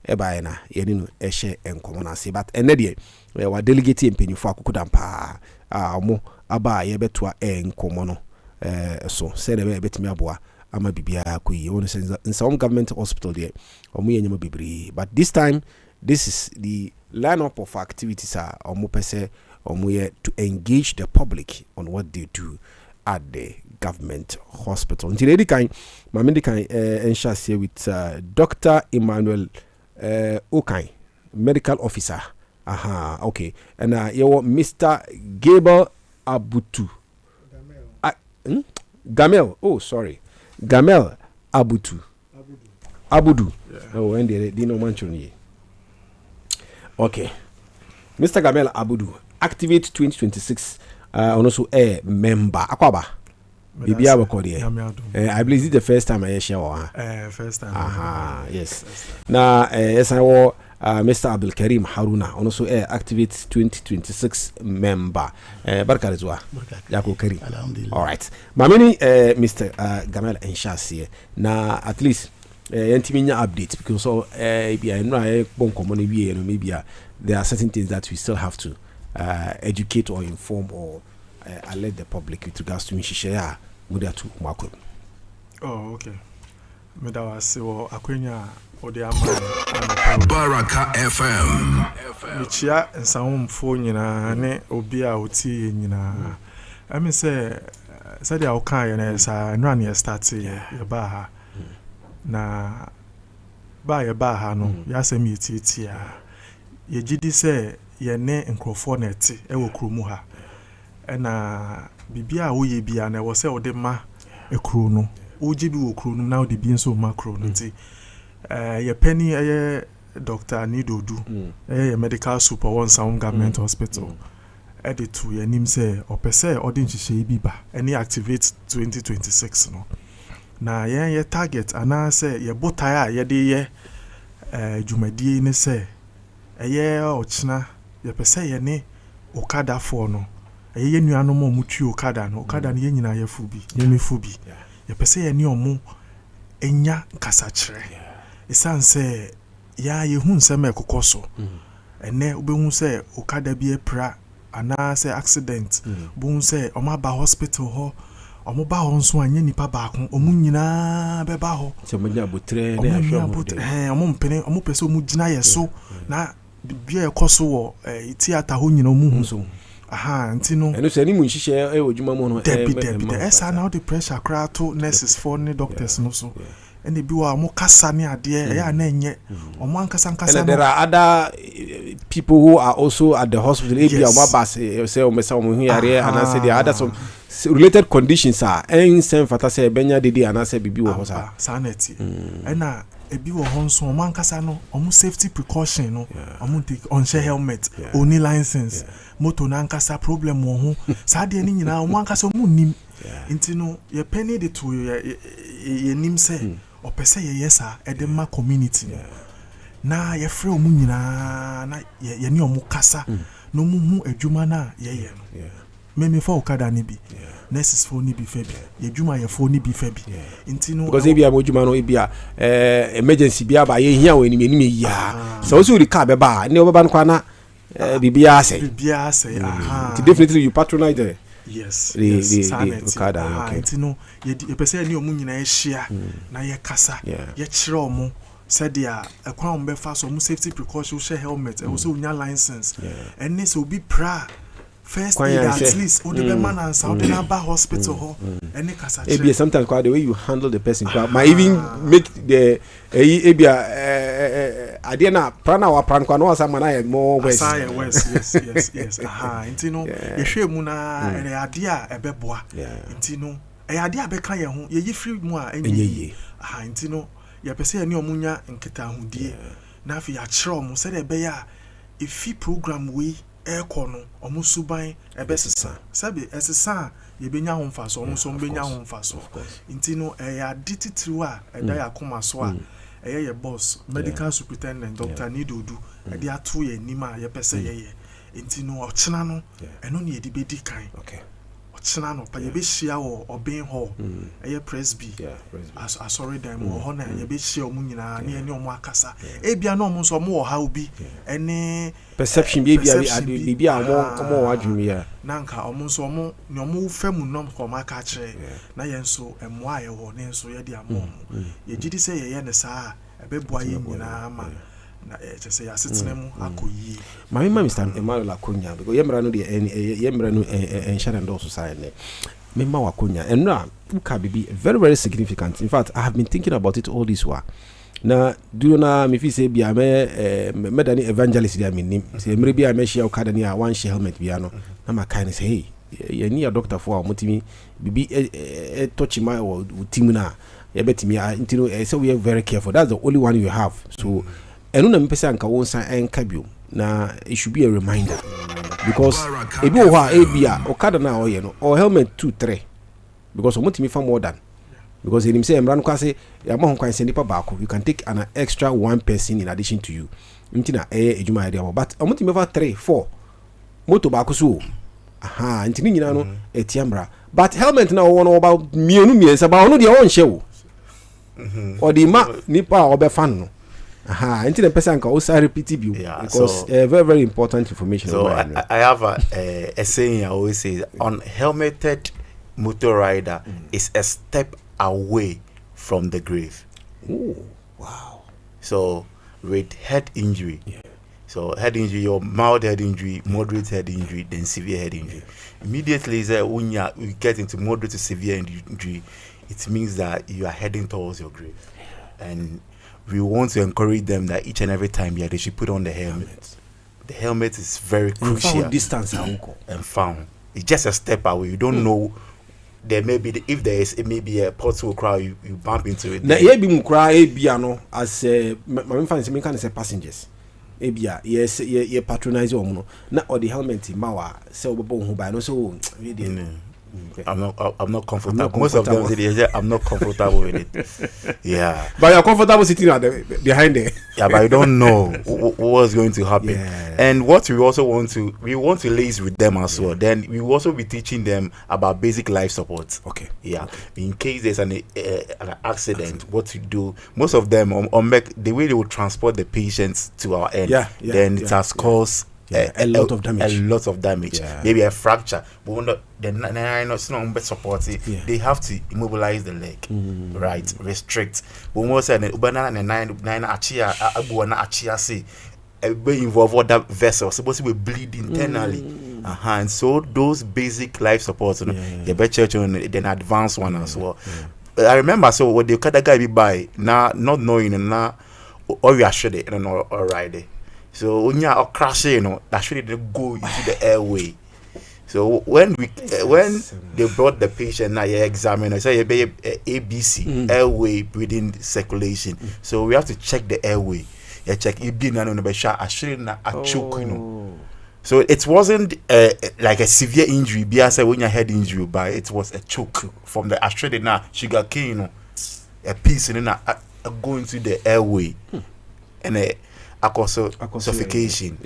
eba na yeni no ehye enkomo na se but ene de wa delegate empanifo akukudampa omo aba ye betua enkomo no so say na be betimi aboa ama bibia akoyi won say Nsawam government hospital there omo yenyama bibiri but this time this is the lineup of activities omo pese omo ye to engage the public on what they do at the government hospital. Until lady kan mamindi kan here with Dr. Emmanuel Okai, medical officer. Okay. And Mr. Gable Abutu. Gamel. Oh, sorry. Gamel Abutu. Abudu. Yeah. Oh, and they no mention. Okay. Mr. Gamel Abudu, Activate 2026. Also a member. Akwaba. Bibi abakodi. I believe it's the first time I share one. First time. Yes. Now, yes, I was Mr. Abdul Karim Haruna, also a Activate 2026 member. Barkarizwa. Yako Karim. All right. Mamini, Mr. Gamel Enshasi. Now, at least, intiminya updates because so, maybe there are certain things that we still have to educate or inform or alert the public with regards to Mishishaya Mudatu Mako. Oh, okay. Medawasi wo akwenya ode ama Baraka FM. Michia Nsawam fo nyina ne obi a oti nyina. I mean say said ya okan na sa nra na start ye ba ha. Na ba ye ba ha no ya se mi eti a ye gidi se ye ne nkrofo na eti e wo kromu ha. Na bibia wo ye bia na wo se wo de ma ekro no oji bi wo kro no na wo de bi nso makro no ti ye penny ye Dr. Nidodu ye medical super one Nsawam government hospital editu ye nim se opese odin hihye bi ba any Activate 2026 no na ye target ana se ye botai a ye de ye dwumadie ne se ye ochina ye pese ye ne okada for no ye nuano mo mutu okada no ye nyina ye fubi ye me fubi ye pese ye ni omo enya kasachire esanse ya ye hu nsem ekokoso ene obehu se okada bi epra ana se accident bu se omo ba hospital ho omo ba ho nso anya nipa ba ko omo nyina be ba ho se mo nya botre na ahwe omo mpene omo pese omo gina ye so na bia ekoso wo theater ho nyina omo hu so ntino eno se ni mu nhihye odwuma mu no esa na the pressure cry to nurses for ni doctors no so ene bi wa mo kasa ni ade ya na enye omo ankasa and there are other people who are also at the hospital ebia obabas say o mesa o hu yare and say there are other some related conditions are en fata say benya dede and say bibi wo ho sa sanity ena ebi wo ho nso omo ankasa no omo safety precaution no omo take on share helmet only license moto na ankasa problem wo ho sa de ni nyina omo ankasa omo nim intino ye penny de to ye nim say opese ye yesa edema community na ye frɛ omu nyina na ye ne omu kasa no mu hu adwuma na ye no me fa okada ni bi nurses for ni bi fa bi ye adwuma ye for ni bi fa bi intino because e bia mo adwuma no e bia emergency bia ba ye hia wani ni ya so so rika be ba ne obeba no kwa na bibia say definitely you patronize there. Yes, the okada okay intino ye pese ni omu nyina ye hia na ye kasa ye kire omu said ya ekwan ombe fa so mu safety precautions share helmet e wo so unya license and this will be pra first aid at least o de be man and South Naba hospital ho any kasa chire sometimes quite the way you handle the person might even make the idea na prana wa pran kwa no asama na more west yes intino ye hwe mu na ade a ebeboa intino ade a beka ye ho ye free mu a enye intino ya pese ani omunya nketa ahudie na afi ya kire omu se de be ya efi program we ekono omu suban ebesesa sabe esesa ye benya ho mfaso omu so benya ho mfaso intino ya dititiru a eda ya koma so a ye boss medical superintendent Dr. Nidodu ede ato ye nima ye pese ye intino ochina no eno ne edi bedi kan china no pa ye be hia wo obin hall eye presby asori dan wo ho na ye be hia omu nyina na ye ne omu akasa e bia na omu so omu wo ha obi ene perception bia omo wadwumi ya nanka omu so omu ne omu famu nom ko maka kire na ye nso emo aye wo ne nso ye di amo ye gidi se ye ne saa ebe bua ye nyina ama na say asitnemu akoyi mami Mr. Emmanuel Akonya because yemra no de yemra no enshare ndo society memma wakonya enra uka bibi very significant. In fact, I have been thinking about it all this while. Na do na me fi say bia me dani evangelist dia me say emre bia me share okada ni a one share helmet bia no na ma kind say hey you need a doctor for motimi bibi touch my or team na you betimi ntino say we are very careful. That's the only one you have. So enu na mpese anka won san enka bio na it should be a reminder because ebi o ha ebia okada na oye no or helmet 2 3 because omotimi fa more than because him say emran kwa say yama hon kwan send baako you can take an extra one person in addition to you ntina ejuma area but omotimi fa 3 4 moto baako so aha ntini nyina no etiamra but helmet na wo no about mienu miensa ba ono de won hye wo or the ma nipa obefan no aha until the person can also repeat it because very very important information. So I have a saying I always say: unhelmeted motor rider is a step away from the grave. Oh wow! So with head injury, so head injury, your mild head injury, moderate head injury, then severe head injury. Immediately, when you get into moderate to severe injury, it means that you are heading towards your grave, and we want to encourage them that each and every time they should put on the helmet. The helmet is very crucial. Found distance and found. It's just a step away. You don't know. There may be if there is, it may be a pothole crowd. You bump into it. Na be mukra ebia no as my friends me can say passengers. Ebia yes ye patronize omo no na or the helmet mawa say obobo hu ba no so we dey. I'm not comfortable. Most of them say I'm not comfortable with it. Yeah. But you're comfortable sitting behind there. Yeah, but I don't know what's going to happen. Yeah. And what we also want to liaise with them as well. Then we will also be teaching them about basic life support. Okay. Yeah. Okay. In case there's an accident, what to do. Most of them the way they will transport the patients to our end. Then it has caused a lot of damage. Yeah. Maybe a fracture. But not support it. Yeah. They have to immobilize the leg, right? Restrict. But most said nine achia say involve other vessels supposed to be bleed internally. And so those basic life supports, the better church and then advanced one as well. I remember so what the other guy be by now not knowing and now or we are sure they and all right. So when you are crashing, that really didn't go into the airway. So when they brought the patient, now you examine, I say you be ABC airway breathing circulation. So we have to check the airway. You check it be na be sha actually na a choke, So it wasn't like a severe injury. Be I say when your head injury, but it was a choke from the Australian now sugar cane, a piece in go into the airway and suffocation.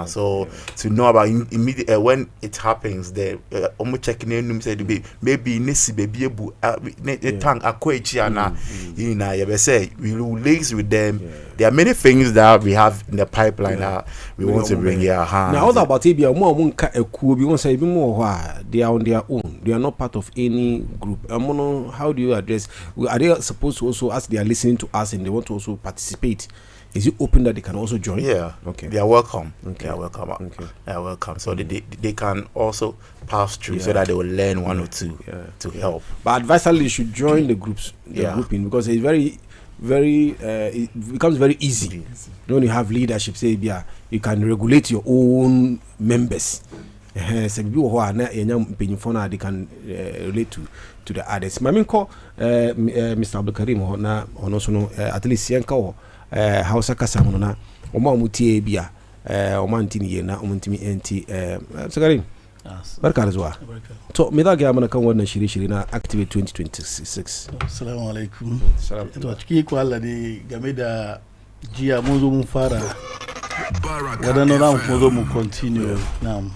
So to know about immediate when it happens, the almost checking in said maybe nisi baby ebu the tank akwechiana you say we will liaise with them. There are many things that we have in the pipeline that we want to bring here. Now all about it, they are on their own. They are not part of any group. How do you address? Are they supposed to also, as they are listening to us and they want to also participate? Is it open that they can also join? Yeah. Okay. They are welcome. Okay. They are welcome. Okay. They are welcome. So they can also pass through so that they will learn one or two to help. But advisedly, you should join the groups, grouping, because it's very, very. It becomes very easy when you have leadership. Say, you can regulate your own members. They can relate to the others. Mami ko Mr. Abdulkarim na also no at least yanka Hausa kasa mo na omo amutie bia omantini ye na omantimi enti Abdulkarim barka da zuwa to me da ga mana kan wannan shiri na Activate 2026. Assalamu alaikum. To ciki ko Allah ne game da jiya mun zo mun fara wadannan ran ko zo mu continue na'am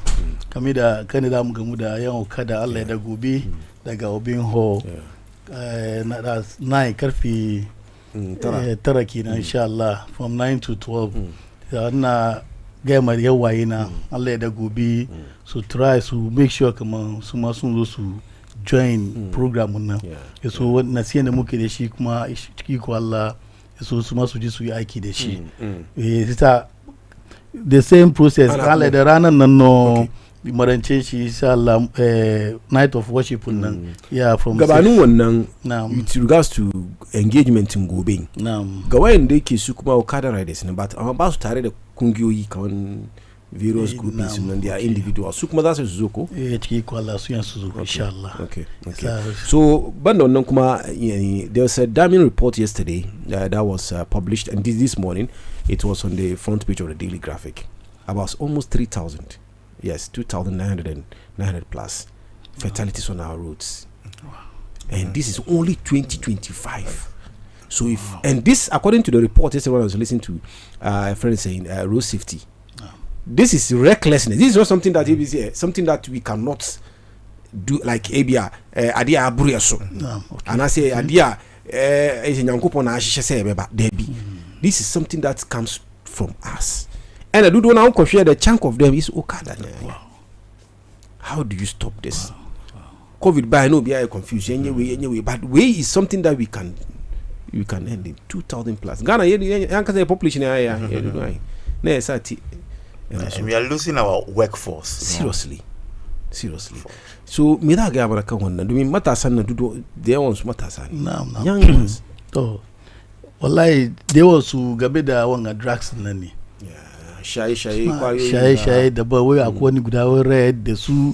kamida kanida mugamuda yan kada Allah da gobe daga obin ho na da 9 karfi tara kenan insha Allah from 9 to 12 na gaimar yawaye na Allah da gobe so try to make sure kaman su ma sun zo su join program nan so nasiyan da muke da shi kuma ciki ko Allah so su ma su ji su yi aiki da shi the same process Allah da ranan nan no marance shi insha Allah night of worship nan from gabanin wannan with regards to engagement in gobe ga wayanda yake su kuma okada riders ne but amma ba su tare da kungiyoyi kawan various groups and they are individuals su kuma za su zo ko ciki ko Allah su yan su zo insha Allah okay so banda wannan kuma there was a damning report yesterday that was published and this morning it was on the front page of the Daily Graphic about almost 3,000 yes 2,900 plus fatalities on our roads and this is only 2025 so if and this according to the report yesterday when I was listening to a friend saying road safety this is recklessness. This is not something that is something that we cannot do like ABR adia aburi so and I say adia nyankopon na ahye say beba debi this is something that comes from us and I do want to compare the chunk of them is okada. How do you stop this? COVID by no be confused anyway but way is something that we can end in 2,000 plus Ghana yanka population and we are losing our workforce seriously so me da ga baraka wannan domin matasan na dudu da yawan su matasa ne young ones to wallahi da yawan su gabe da wanga drugs nan ne shaye da ba wai akwai wani guda wai red da su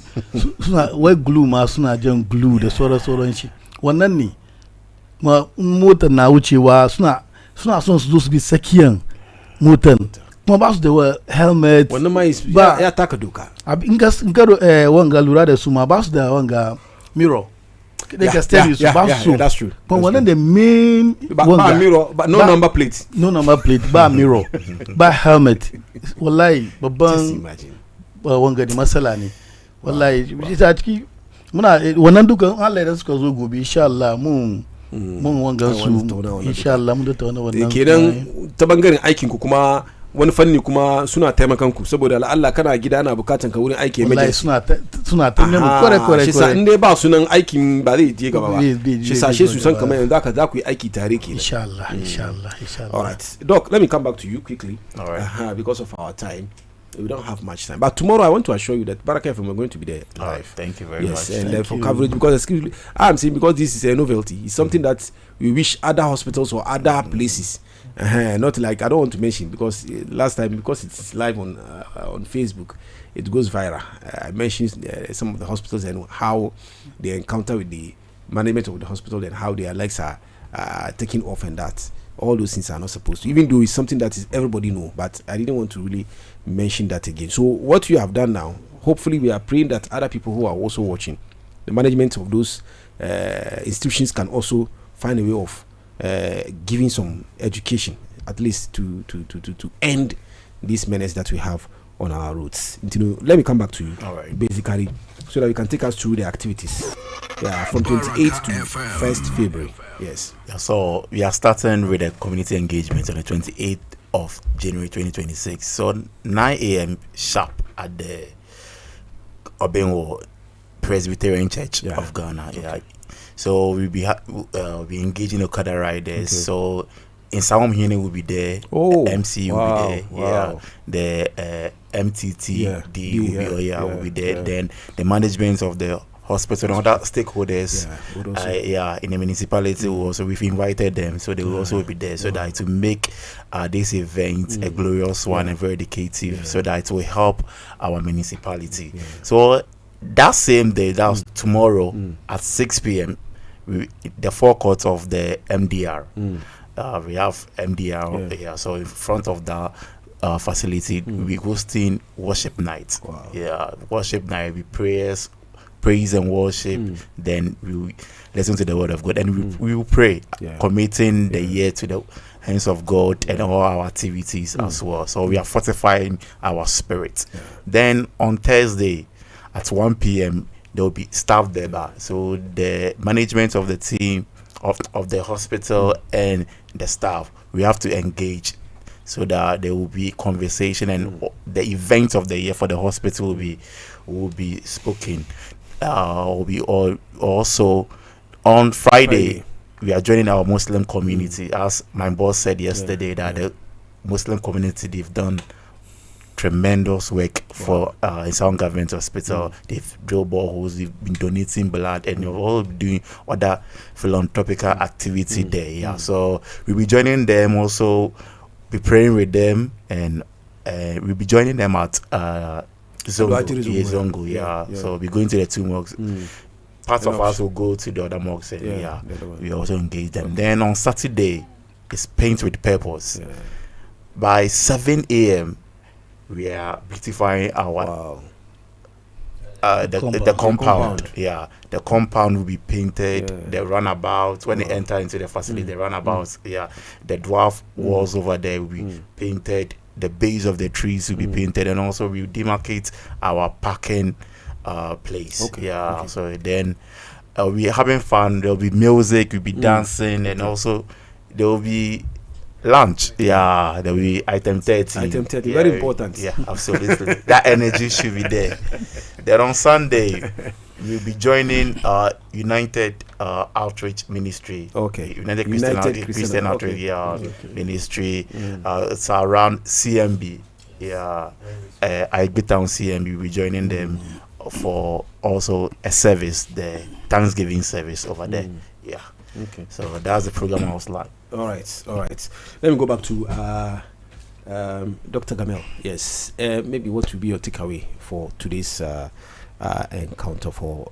suna wai glue ma suna jan glue da sauran shi wannan ne ma motar na wucewa suna son su zo su bi sakiyan motar kuma ba su da helmet wannan ma ya taka doka in ka wanga lura da su ma ba su da wanga mirror they can tell you ba su that's true but one of the main ba mirror but no number plate ba mirror ba helmet wallahi babban wanga di masala ne wallahi shi ta ciki muna wannan dukan Allah da suka zo gobe insha Allah mun wanga su insha Allah mun da tauna wannan kenan ta bangaren aikin ku kuma wani fanni kuma suna taimakan ku saboda Allah kana gida ana bukatan ka wurin aiki mai suna tanne mu kore shi sa inde ba sunan aikin ba zai je gaba ba shi sa shi su san kamar yanzu aka za ku yi aiki tare ke insha Allah all right doc let me come back to you quickly all right because of our time we don't have much time but tomorrow I want to assure you that Baraka FM are going to be there live. Thank you very much and for coverage because I'm saying because this is a novelty it's something that we wish other hospitals or other places not like I don't want to mention because last time because it's live on Facebook it goes viral. I mentioned some of the hospitals and how they encounter with the management of the hospital and how their legs are taking off and that all those things are not supposed to, even though it's something that is everybody know, but I didn't want to really mention that again. So what you have done now, hopefully we are praying that other people who are also watching, the management of those institutions can also find a way of giving some education at least to end this menace that we have on our roads. Let me come back to you. All right. Basically, so that you can take us through the activities. Yeah, from 28th to 1st February. Yes. Yeah, so we are starting with a community engagement on the 28th of January 2026. So 9 a.m. sharp at the Obenwo Presbyterian Church of Ghana. Okay. Yeah. So we'll be engaging Okada riders. Okay. So Nsawam here will be there. Oh, MC will be there. Wow. Yeah. The MTT will be there. Then the management of the hospital and other stakeholders in the municipality also we've invited them, so they will also be there, so that to make this event a glorious one and very educative, so that it will help our municipality. So that same day, that's tomorrow at 6 p.m. The forecourt of the MDR. We have MDR here, so in front of the facility, we're hosting worship night. Wow. Yeah, worship night with prayers, praise and worship. Then we will listen to the word of God, and we will pray, committing the year to the hands of God and all our activities as well. So we are fortifying our spirit. Then on Thursday, at 1 p.m. there will be staff there. So the management of the team of the hospital and the staff, we have to engage so that there will be conversation and the events of the year for the hospital will be spoken. Will be also on Friday. We are joining our Muslim community. As my boss said yesterday, that the Muslim community, they've done tremendous work for Nsawam Government Hospital. They've drilled boreholes, they've been donating blood, and they're all doing other philanthropical activity there. So we'll be joining them, also be praying with them, and we'll be joining them at Zongo. So we'll be going to the 2 mosques. Part of us will go to the other mosques, and we also engage them. Then on Saturday, it's Paint with Purpose. By 7 a.m., we are beautifying our the compound. The compound will be painted. The runabout, when they enter into the facility, the runabouts, the dwarf walls over there will be painted. The base of the trees will be painted, and also we demarcate our parking place. So then we're having fun. There'll be music, we'll be dancing, and also there will be lunch. There'll be item 30. Very important. Absolutely. That energy should be there. Then on Sunday, we'll be joining United Outreach Ministry. United Christian Outreach Ministry. It's around CMB. Town CMB. We'll be joining them for also a service, the Thanksgiving service over there. So that's the program I was like. All right. Let me go back to Dr. Gamel. Yes, maybe what will be your takeaway for today's encounter, for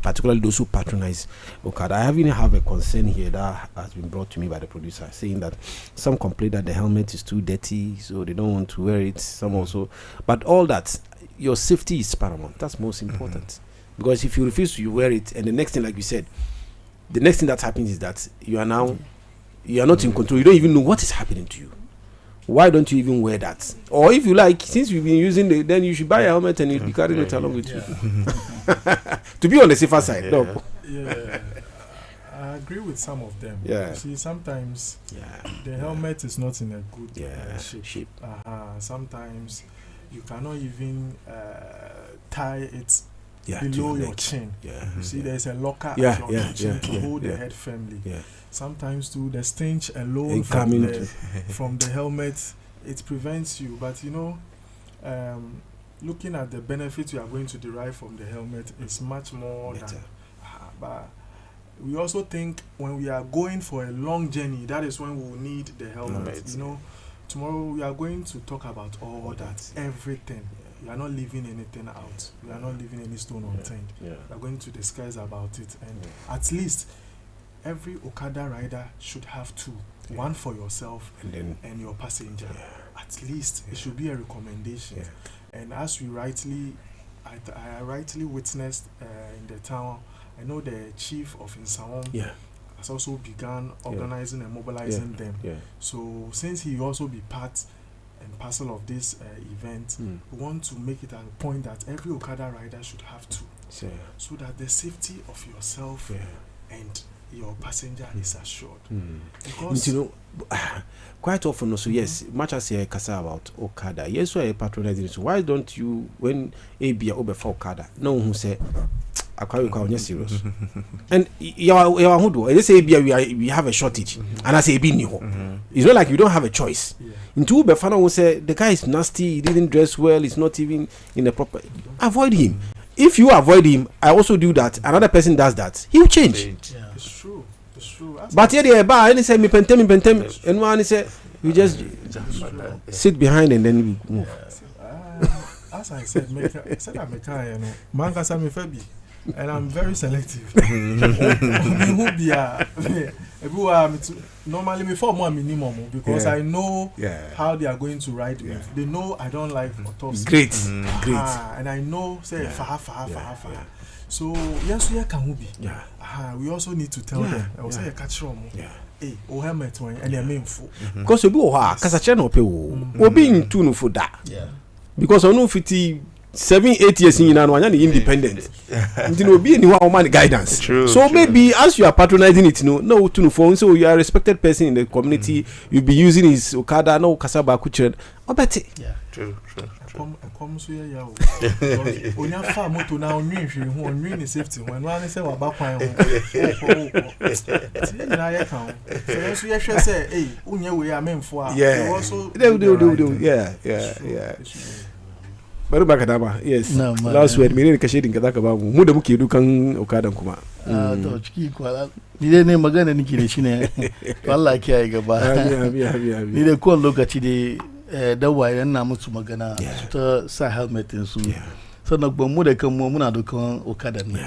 particularly those who patronize Okada? I even have a concern here that has been brought to me by the producer, saying that some complain that the helmet is too dirty, so they don't want to wear it. Some also, but all that, your safety is paramount. That's most important, because if you refuse to wear it, and the next thing, like you said, the next thing that happens is that you are not in control. You don't even know what is happening to you. Why don't you even wear that? Or if you like, since you've been using then you should buy a helmet and you'll be carrying it along with you. To be on the safer side. No. I agree with some of them. You see, sometimes the helmet is not in a good shape. Sometimes you cannot even tie it below your chin. You see, there's a locker at your chin to hold the head firmly. Sometimes too, the stench alone from the helmet, it prevents you. But looking at the benefit you are going to derive from the helmet is much more than. But we also think when we are going for a long journey, that is when we will need the helmet. Tomorrow we are going to talk about all that, everything. We are not leaving anything out. We are not leaving any stone unturned. We are going to discuss about it, and at least every Okada rider should have two. One for yourself and your passenger. At least it should be a recommendation. And as we I rightly witnessed in the town, I know the chief of Nsawam has also begun organizing and mobilizing them. So since he also be part and parcel of this event, we want to make it a point that every Okada rider should have two, so that the safety of yourself and your passenger is assured. Because quite often also, yes, much as you kasa about Okada, yes, we are patronizing. So why don't you, when AB over for Okada, no who say I serious. And you are who do they say we have a shortage, and I say it's not like you don't have a choice. Into Befana will say the guy is nasty, he didn't dress well, he's not even in a proper. Avoid him. If you avoid him, I also do that. Another person does that. He'll change. It's true. But here they are, and they say me pentem, and one say you just sit behind and then we move. As I said, and I'm very selective. Normally before more minimum, because I know how they are going to ride with. They know I don't like autopsy. Great. And I know say far. So yes, we can be. We also need to tell them. I will say catch room. Hey, o helmet one and their main food. Because you be kasa che no pe wo. Obi ntu no for that. Because onu fiti 7-8 years in no anya independent. You know, be any woman guidance. So maybe as you are patronizing it, no to no phone. So you are a respected person in the community. You'll be using his Okada, no Kasaba Kuchen. Oh, bet it. Yeah, true. Come so ya. Onya fa moto na onwi ni safety when one say wa ba kwan ho. See na ya kan. So you hwe say eh unye we amemfo a. Yeah. Baru bakadaba. Yes. Last word mire ka shedin kaza ka ba mu da muke dukan Okada kuma. To ciki kwala. Ni dai ne magana nake da shi ne. Wallahi kiyaye gaba. Ni dai kowane lokaci dai dawa yana musu magana su ta sa helmet su sannan mu da kanmu muna dukan Okada ne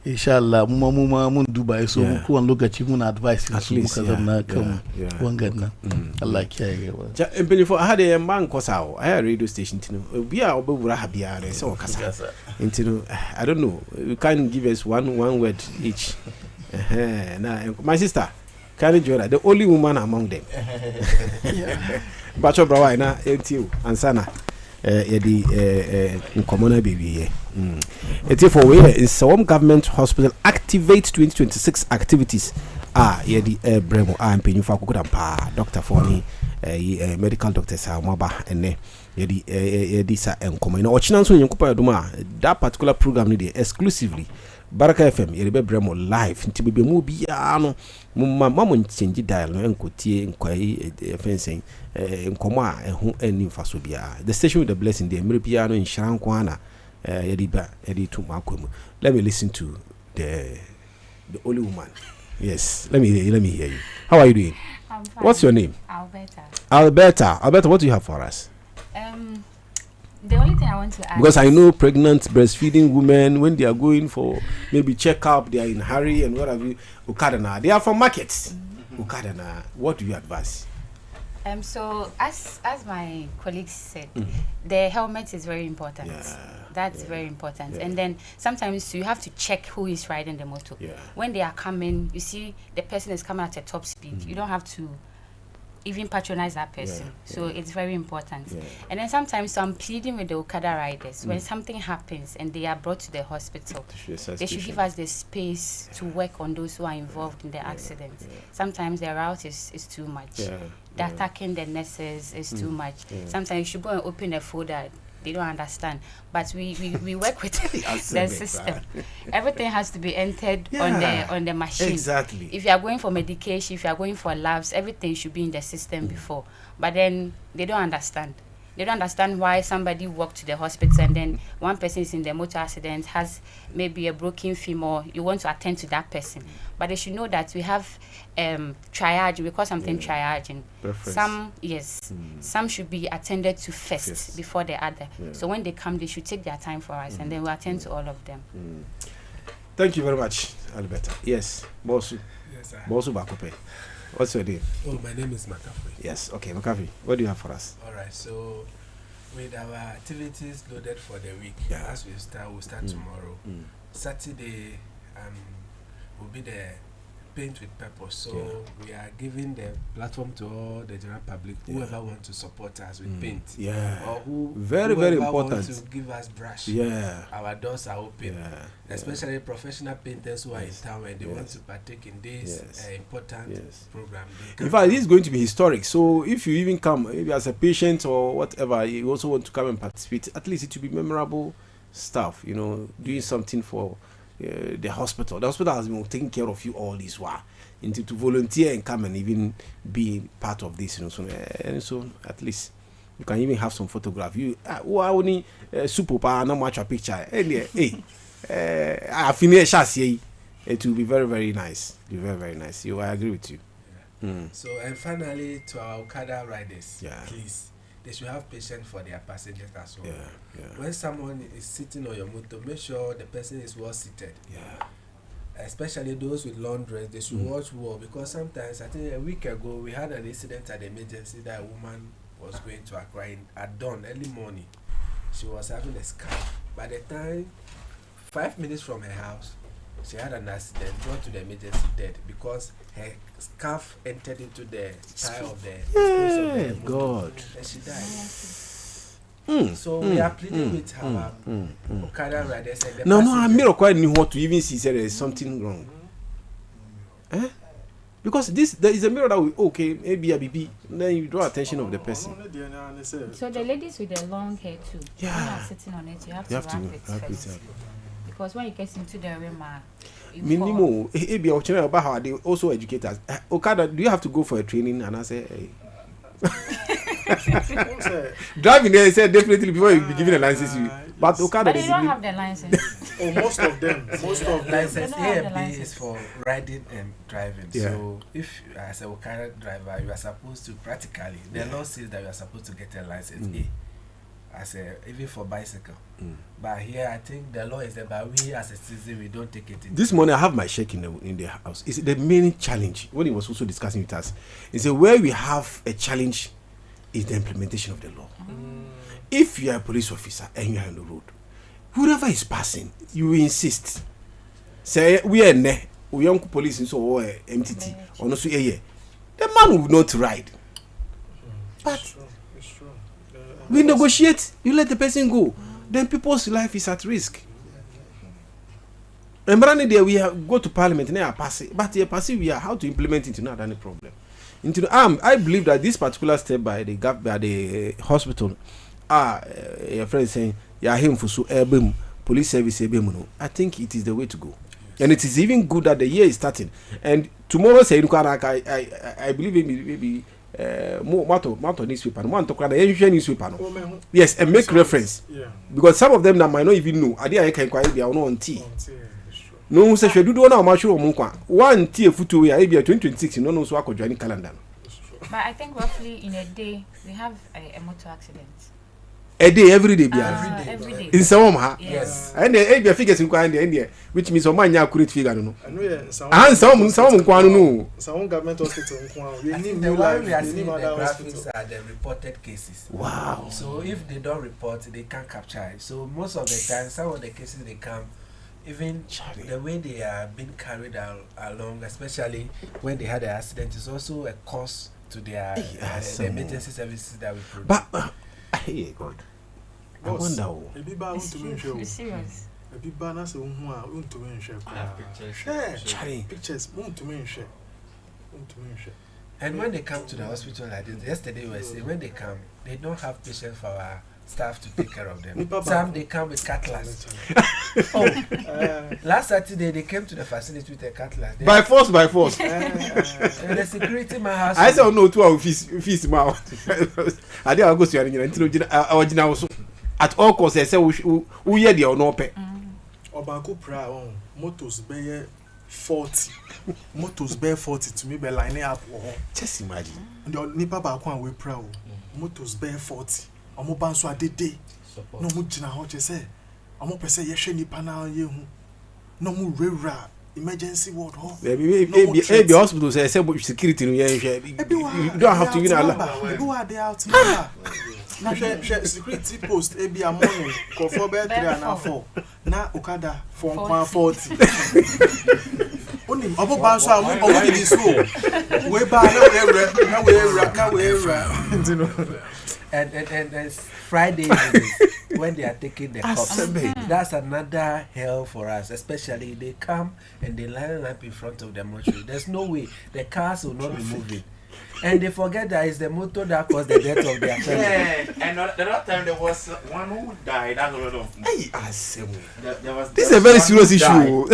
insha Allah mu mun duba so kowane lokaci muna advice su muka zanna kan wangan nan Allah kiyaye gaba ja empeni for had a man kosawo I radio station tino bi a obewura ha bia re so kasa intino I don't know you can give us one word each my sister Carry Jola, the only woman among them. Bacho Brawa na NTU ansana yedi Nkomona baby. It's for where Nsawam Government Hospital activate 2026 activities. Yedi Bremo mpenyu fa kokudampa Dr. Foni medical doctor sa maba ene yedi sa Nkomona. Na ochina nso nyenkupa yaduma that particular program ni exclusively Baraka FM yerebe bremo live nti bebe mu bia no mama change dial no enkotie nkwai fencing nkomo a ehu ani mfaso bia the station with the blessing there mere bia no nhran kwa na yedi to makomu. Let me listen to the only woman. Yes, let me hear you. How are you doing? I'm fine. What's your name? Alberta, what do you have for us? The only thing I want to ask, because I know pregnant breastfeeding women, when they are going for maybe checkup, they are in hurry and what have you. Okada, they are from markets. Okada, what do you advise? So as my colleagues said, the helmet is very important. That's very important. And then sometimes you have to check who is riding the motor. When they are coming, you see the person is coming at a top speed. You don't have to even patronize that person. So it's very important. And then sometimes I'm pleading with the Okada riders, when something happens and they are brought to the hospital, they should give us the space to work on those who are involved in the accident. Sometimes the route is too much. The attacking the nurses is too much. Sometimes you should go and open a folder. They don't understand, but we work with the system. Everything has to be entered on the machine. Exactly. If you are going for medication, if you are going for labs, everything should be in the system before. But then they don't understand. They don't understand why somebody walked to the hospital and then one person is in the motor accident, has maybe a broken femur. You want to attend to that person, but they should know that we have triage. We call something triaging. Some should be attended to first before the other. So when they come, they should take their time for us, and then we'll attend to all of them. Thank you very much, Alberta. Yes, Bosu. Yes, sir. Bosu Bakope. What's your name? Oh, my name is McAfee. Yes, okay, McAfee. What do you have for us? All right, so with our activities loaded for the week, as we'll start tomorrow. Saturday will be the paint with purpose. So we are giving the platform to all the general public, whoever want to support us with paint. Or who very important want to give us brush. Our doors are open. Especially professional painters who are in town and they want to partake in this important program. In fact, this is going to be historic. So if you even come, maybe as a patient or whatever, you also want to come and participate, at least it will be memorable stuff, doing something for the hospital. The hospital has been taking care of you all this while. To volunteer and come and even be part of this, and so at least you can even have some photograph. You only super power, not much a picture. I finish it will be very, very nice. Very nice. I agree with you. So and finally to our Okada riders, please, they should have patience for their passengers as well. When someone is sitting on your motor, make sure the person is well seated. Especially those with long dress, they should watch well, because sometimes, I think a week ago, we had an incident at the emergency that a woman was going to Accra at dawn, early morning. She was having a scarf. By the time, 5 minutes from her house, she had an accident, brought to the emergency dead, because her scarf entered into the tire of the motor, and she died. So we are pleading with our Okada riders. No, I'm not quite knew what to even see. Say there is something wrong. Because there is a mirror that maybe a BB, then you draw attention of the person. So the ladies with the long hair too, when you are sitting on it, you have to wrap it first. Because when it gets into the rim, minimum, maybe about how they also educate us. Okada, do you have to go for a training? And I say, hey. Driving there, said definitely before you be given a license. But Okada, they don't have the license. Most of them. License A and B is for riding and driving. Yeah. So if as a Okada driver, you are supposed to practically, the law says that you are supposed to get a license A. Even for bicycle. But here I think the law is that but we as a citizen we don't take it in. This morning I have my check in the house. It's the main challenge when he was also discussing with us. He said where we have a challenge is the implementation of the law. If you are a police officer and you are on the road, whoever is passing, you insist. Say we are we young police and so MTT or no so the man will not ride. But we negotiate, you let the person go, then people's life is at risk. And brand there we go to parliament and they are passing, but they are passing. We are how to implement it, not any problem. I believe that this particular step by the hospital, your friend saying, "Yeah, him for so police service I think it is the way to go, and it is even good that the year is starting. And tomorrow, say I believe maybe. Matter newspaper, newspaper. Yes, and make reference. Because some of them that might not even know. I can quite be on tea. No, say should do now. Much one tea futu we are 2026. No, so I could join calendar. But I think roughly in a day we have a motor accident. A day, every day, every day. In Nsawam, yes. And the figures in India, which means Oman accurate figure. No, Nsawam government hospital. We need the one we are seeing the graphics are the reported cases. Wow. So if they don't report, they can't capture it. So most of the time, some of the cases they come, even the way they are being carried along, especially when they had an accident, is also a cost to their the emergency services that we produce. But hey God, I wonder. It's serious. Pictures. And when they come to the hospital like this, yesterday we were saying when they come, they don't have patients for our staff to take care of them. Some they come with cutlass. Last Saturday they came to the facility with a cutlass. By force. And the security man has. I said no to our fees mouth. I did go to original at all costs. I said we hear the no pay. Obanku pra motos be 40. Motos be 40 to me be line up. Just imagine. The nipa ba kwa we pra motos be 40. Omo banso adede. No mu gina ho che say. Omo pese ye hwe nipa na ye hu. No mu rewra emergency ward ho. The hospital say security no ye hwe. You don't have to who are they out na security post ebi amon ko for be 3 and 4 na Okada for 40 oni obo banso omo di so we ba na we and Friday when they are taking the cops, that's another hell for us. Especially they come and they line up in front of the mortuary. There's no way the cars will not be moving, and they forget that it's the motor that caused the death of their family. Yeah, and the other time there was one who died as a result of. This is a very serious issue.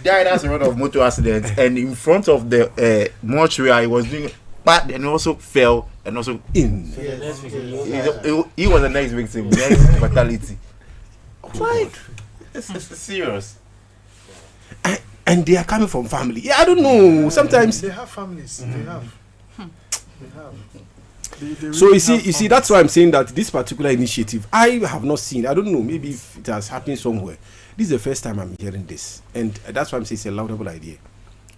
Died as a result of motor accident, and in front of the mortuary, I was doing. But then also fell and also in. He was the next victim, next fatality. Right? It's serious. And they are coming from family. Yeah, I don't know. Sometimes they have families. They have. They so you see, that's why I'm saying that this particular initiative, I have not seen. I don't know. Maybe if it has happened somewhere. This is the first time I'm hearing this, and that's why I'm saying it's a laudable idea.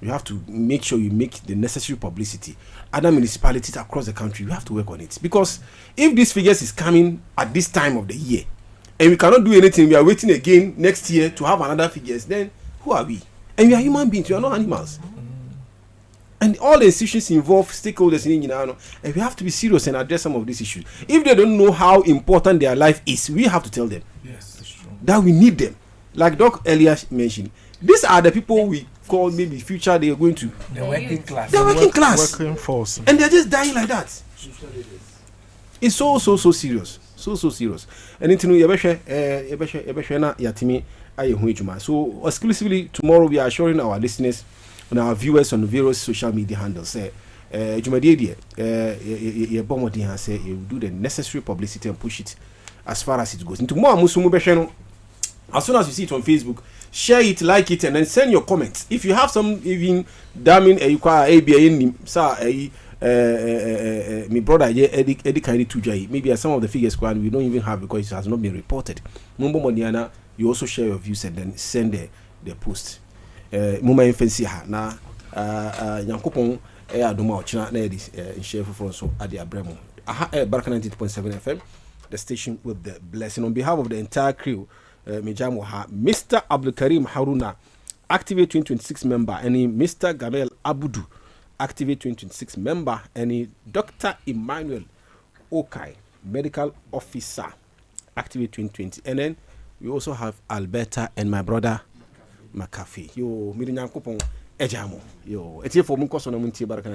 You have to make sure you make the necessary publicity. Other municipalities across the country, you have to work on it. Because if these figures is coming at this time of the year, and we cannot do anything, we are waiting again next year to have another figures, then who are we? And we are human beings, we are not animals. And all the institutions involved, stakeholders in and we have to be serious and address some of these issues. If they don't know how important their life is, we have to tell them. Yes, that's true. That we need them. Like Doc earlier mentioned, these are the people we call maybe future they are going to. The working class. The working class. Working force. And they're just dying like that. It's so serious. So serious. And into na yatimi aye hu ejuma. So exclusively tomorrow we are assuring our listeners and our viewers on various social media handles say Jumadi ye bomodi han say you do the necessary publicity and push it as far as it goes. Into more musumu behwe as soon as you see it on Facebook, share it, like it, and then send your comments. If you have some even damning my brother Eddie Kairi Tujai, maybe some of the figures we don't even have because it has not been reported. Mumbo Moniana, you also share your views and then send the post. Muma infancy ha na Yankopon Aduma China ladies share for so at the Abremo. Baraka 90.7 FM, the station with the blessing. On behalf of the entire crew, Mijamo ha Mr. Abdul Karim Haruna, Activate 2026 member, and Mr. Gamel Abudu, Activate 2026 member, and Dr. Emmanuel Okai, medical officer, Activate 2020. And then we also have Alberta and my brother McAfee. Yo, Miriam Kupon Ejamo. Yo, it's here for Munkoso Namunti Baraka.